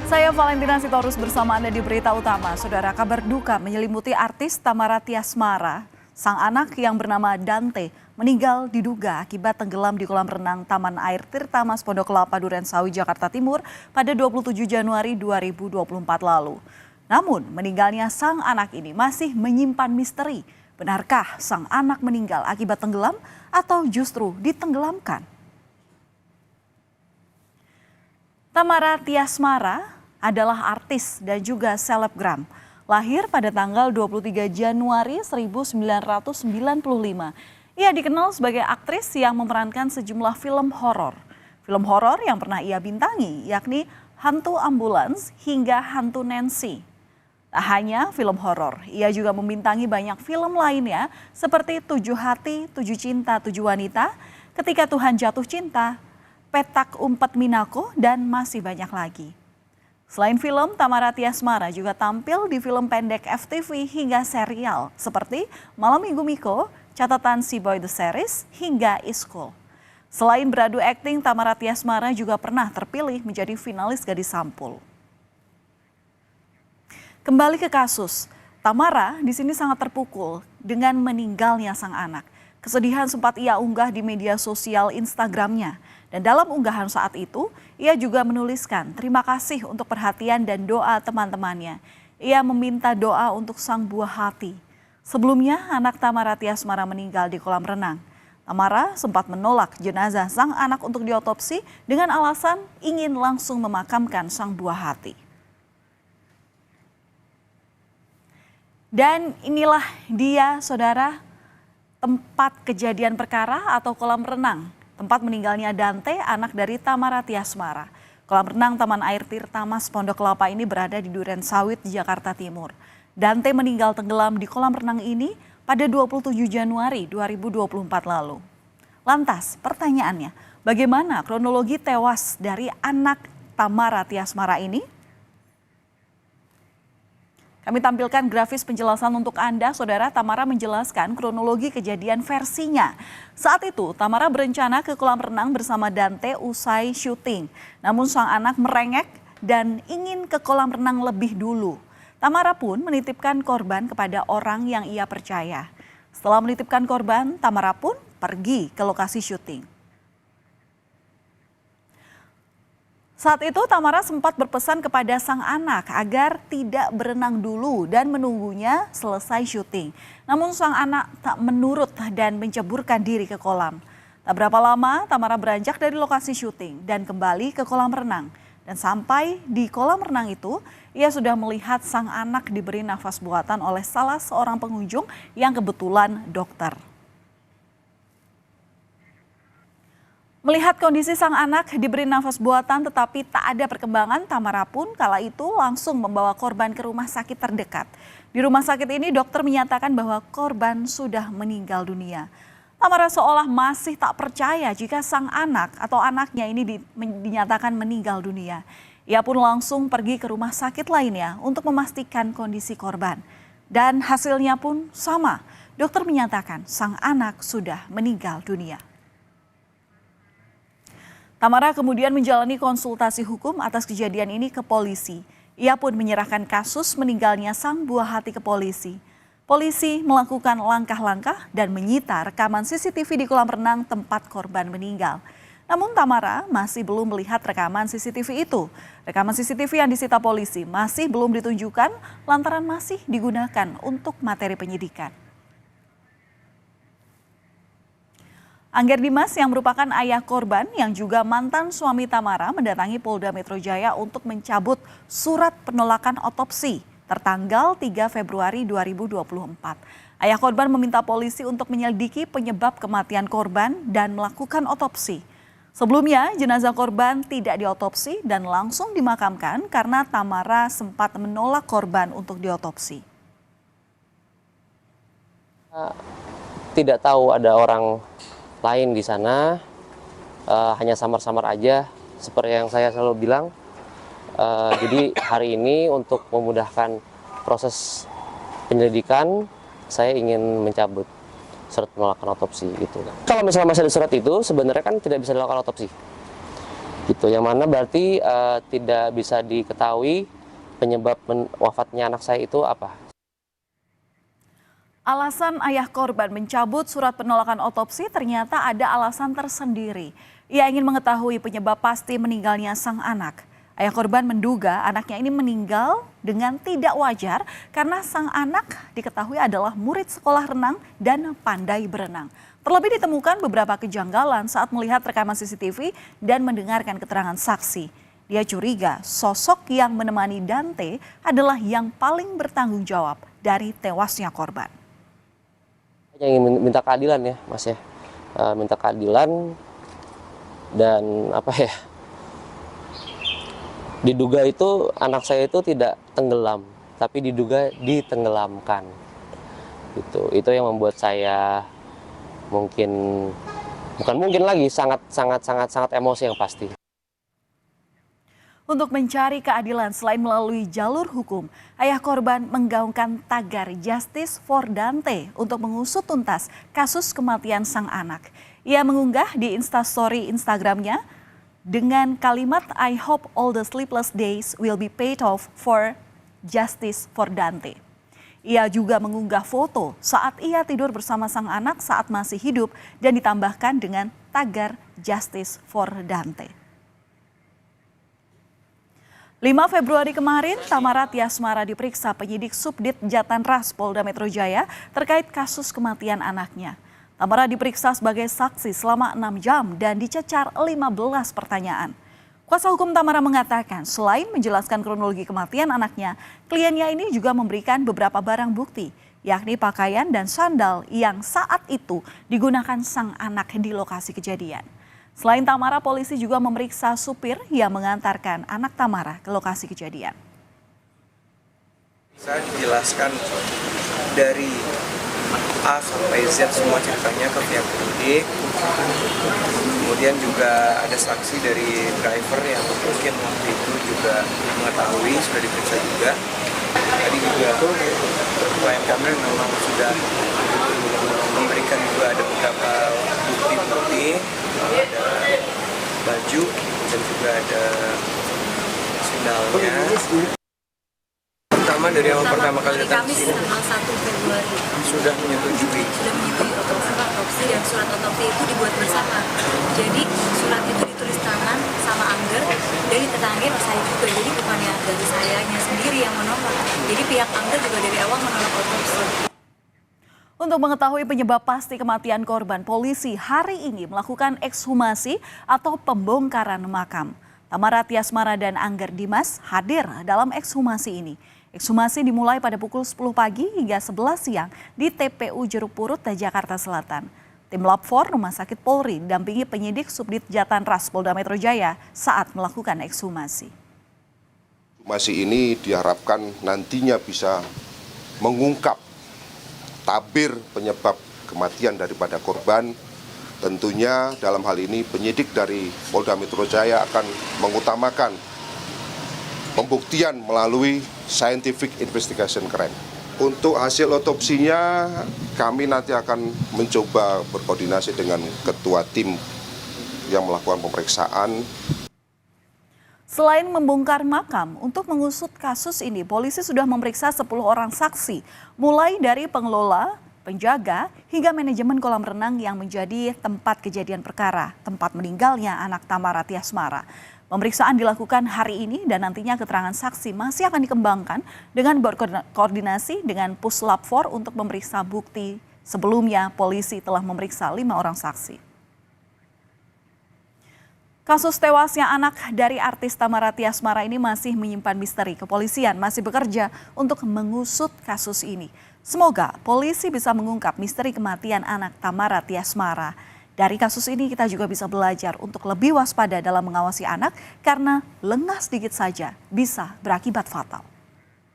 Saya Valentina Sitorus bersama Anda di Berita Utama. Saudara, kabar duka menyelimuti artis Tamara Tiasmara. Sang anak yang bernama Dante meninggal diduga akibat tenggelam di kolam renang Taman Air Tirta Mas Pondok Kelapa Durensawi, Jakarta Timur pada 27 Januari 2024 lalu. Namun meninggalnya sang anak ini masih menyimpan misteri. Benarkah sang anak meninggal akibat tenggelam atau justru ditenggelamkan? Tamara Tiasmara adalah artis dan juga selebgram. Lahir pada tanggal 23 Januari 1995. Ia dikenal sebagai aktris yang memerankan sejumlah film horor. Film horor yang pernah ia bintangi yakni Hantu Ambulans hingga Hantu Nancy. Tak hanya film horor, ia juga membintangi banyak film lainnya seperti 7 Hati, 7 Cinta, 7 Wanita, Ketika Tuhan Jatuh Cinta, Petak Umpet Minako, dan masih banyak lagi. Selain film, Tamara Tiasmara juga tampil di film pendek FTV hingga serial seperti Malam Minggu Miko, Catatan Si Boy The Series, hingga Iskul. Selain beradu akting, Tamara Tiasmara juga pernah terpilih menjadi finalis Gadis Sampul. Kembali ke kasus, Tamara di sini sangat terpukul dengan meninggalnya sang anak. Kesedihan sempat ia unggah di media sosial Instagramnya. Dan dalam unggahan saat itu, ia juga menuliskan terima kasih untuk perhatian dan doa teman-temannya. Ia meminta doa untuk sang buah hati. Sebelumnya, anak Tamara Tiasmara meninggal di kolam renang. Tamara sempat menolak jenazah sang anak untuk diotopsi dengan alasan ingin langsung memakamkan sang buah hati. Dan inilah dia, saudara, tempat kejadian perkara atau kolam renang. Tempat meninggalnya Dante, anak dari Tamara Tiasmara. Kolam renang Taman Air Tirta Mas Pondok Kelapa ini berada di Durensawit, Jakarta Timur. Dante meninggal tenggelam di kolam renang ini pada 27 Januari 2024 lalu. Lantas pertanyaannya, bagaimana kronologi tewas dari anak Tamara Tiasmara ini? Kami tampilkan grafis penjelasan untuk Anda, saudara. Tamara menjelaskan kronologi kejadian versinya. Saat itu, Tamara berencana ke kolam renang bersama Dante usai syuting. Namun sang anak merengek dan ingin ke kolam renang lebih dulu. Tamara pun menitipkan korban kepada orang yang ia percaya. Setelah menitipkan korban, Tamara pun pergi ke lokasi syuting. Saat itu Tamara sempat berpesan kepada sang anak agar tidak berenang dulu dan menunggunya selesai syuting. Namun sang anak tak menurut dan menceburkan diri ke kolam. Tak berapa lama Tamara beranjak dari lokasi syuting dan kembali ke kolam renang. Dan sampai di kolam renang itu, ia sudah melihat sang anak diberi nafas buatan oleh salah seorang pengunjung yang kebetulan dokter. Melihat kondisi sang anak diberi nafas buatan tetapi tak ada perkembangan, Tamara pun kala itu langsung membawa korban ke rumah sakit terdekat. Di rumah sakit ini dokter menyatakan bahwa korban sudah meninggal dunia. Tamara seolah masih tak percaya jika sang anak atau anaknya ini dinyatakan meninggal dunia. Ia pun langsung pergi ke rumah sakit lainnya untuk memastikan kondisi korban. Dan hasilnya pun sama, dokter menyatakan sang anak sudah meninggal dunia. Tamara kemudian menjalani konsultasi hukum atas kejadian ini ke polisi. Ia pun menyerahkan kasus meninggalnya sang buah hati ke polisi. Polisi melakukan langkah-langkah dan menyita rekaman CCTV di kolam renang tempat korban meninggal. Namun Tamara masih belum melihat rekaman CCTV itu. Rekaman CCTV yang disita polisi masih belum ditunjukkan lantaran masih digunakan untuk materi penyidikan. Angger Dimas yang merupakan ayah korban yang juga mantan suami Tamara mendatangi Polda Metro Jaya untuk mencabut surat penolakan otopsi tertanggal 3 Februari 2024. Ayah korban meminta polisi untuk menyelidiki penyebab kematian korban dan melakukan otopsi. Sebelumnya jenazah korban tidak diotopsi dan langsung dimakamkan karena Tamara sempat menolak korban untuk diotopsi. Tidak tahu ada orang lain di sana, hanya samar-samar aja seperti yang saya selalu bilang. Jadi hari ini untuk memudahkan proses penyelidikan, saya ingin mencabut surat penolakan otopsi gitu. Kalau misalnya masih ada surat itu, sebenarnya kan tidak bisa dilakukan otopsi. Gitu, yang mana berarti tidak bisa diketahui penyebab wafatnya anak saya itu apa. Alasan ayah korban mencabut surat penolakan otopsi ternyata ada alasan tersendiri. Ia ingin mengetahui penyebab pasti meninggalnya sang anak. Ayah korban menduga anaknya ini meninggal dengan tidak wajar karena sang anak diketahui adalah murid sekolah renang dan pandai berenang. Terlebih ditemukan beberapa kejanggalan saat melihat rekaman CCTV dan mendengarkan keterangan saksi. Dia curiga sosok yang menemani Dante adalah yang paling bertanggung jawab dari tewasnya korban. Yang ingin minta keadilan ya Mas ya, minta keadilan dan diduga itu anak saya itu tidak tenggelam tapi diduga ditenggelamkan gitu. Itu yang membuat saya bukan mungkin lagi sangat emosi yang pasti. Untuk mencari keadilan selain melalui jalur hukum, ayah korban menggaungkan tagar Justice for Dante untuk mengusut tuntas kasus kematian sang anak. Ia mengunggah di Instastory Instagramnya dengan kalimat "I hope all the sleepless days will be paid off for Justice for Dante". Ia juga mengunggah foto saat ia tidur bersama sang anak saat masih hidup dan ditambahkan dengan tagar Justice for Dante. 5 Februari kemarin, Tamara Tiasmara diperiksa penyidik Subdit Jatanras Polda Metro Jaya terkait kasus kematian anaknya. Tamara diperiksa sebagai saksi selama 6 jam dan dicecar 15 pertanyaan. Kuasa hukum Tamara mengatakan selain menjelaskan kronologi kematian anaknya, kliennya ini juga memberikan beberapa barang bukti, yakni pakaian dan sandal yang saat itu digunakan sang anak di lokasi kejadian. Selain Tamara, polisi juga memeriksa supir yang mengantarkan anak Tamara ke lokasi kejadian. Saya dijelaskan dari A sampai Z semua ceritanya ke pihak penyidik. Kemudian juga ada saksi dari driver yang mungkin waktu itu juga mengetahui, sudah diperiksa juga. Tadi juga klien kami memang sudah memberikan juga ada beberapa bukti-bukti, ada baju dan juga ada sendalnya. Pertama dari awal pertama kali datang ke sini tanggal 1 Februari sudah menyetujui surat otopsi dan surat otopsi itu dibuat bersama. Jadi surat itu ditulis tangan sama Angger dan ditetangin saya juga. Jadi bukannya dari sayanya sendiri yang menolak. Jadi pihak Angger juga dari awal menolak otopsi. Untuk mengetahui penyebab pasti kematian korban, polisi hari ini melakukan ekshumasi atau pembongkaran makam. Tamara Tiasmara dan Angger Dimas hadir dalam ekshumasi ini. Ekshumasi dimulai pada pukul 10 pagi hingga 11 siang di TPU Jeruk Purut, Jakarta Selatan. Tim Lab 4 Rumah Sakit Polri dampingi penyidik Subdit Jatanras Polda Metro Jaya saat melakukan ekshumasi. Ekshumasi ini diharapkan nantinya bisa mengungkap tabir penyebab kematian daripada korban. Tentunya dalam hal ini penyidik dari Polda Metro Jaya akan mengutamakan pembuktian melalui scientific investigation crime. Untuk hasil otopsinya kami nanti akan mencoba berkoordinasi dengan ketua tim yang melakukan pemeriksaan. Selain membongkar makam, untuk mengusut kasus ini, polisi sudah memeriksa 10 orang saksi, mulai dari pengelola, penjaga, hingga manajemen kolam renang yang menjadi tempat kejadian perkara, tempat meninggalnya anak Tamara Tiasmara. Pemeriksaan dilakukan hari ini dan nantinya keterangan saksi masih akan dikembangkan dengan berkoordinasi dengan Puslap 4 untuk memeriksa bukti. Sebelumnya, polisi telah memeriksa 5 orang saksi. Kasus tewasnya anak dari artis Tamara Tiasmara ini masih menyimpan misteri. Kepolisian masih bekerja untuk mengusut kasus ini. Semoga polisi bisa mengungkap misteri kematian anak Tamara Tiasmara. Dari kasus ini kita juga bisa belajar untuk lebih waspada dalam mengawasi anak karena lengah sedikit saja bisa berakibat fatal.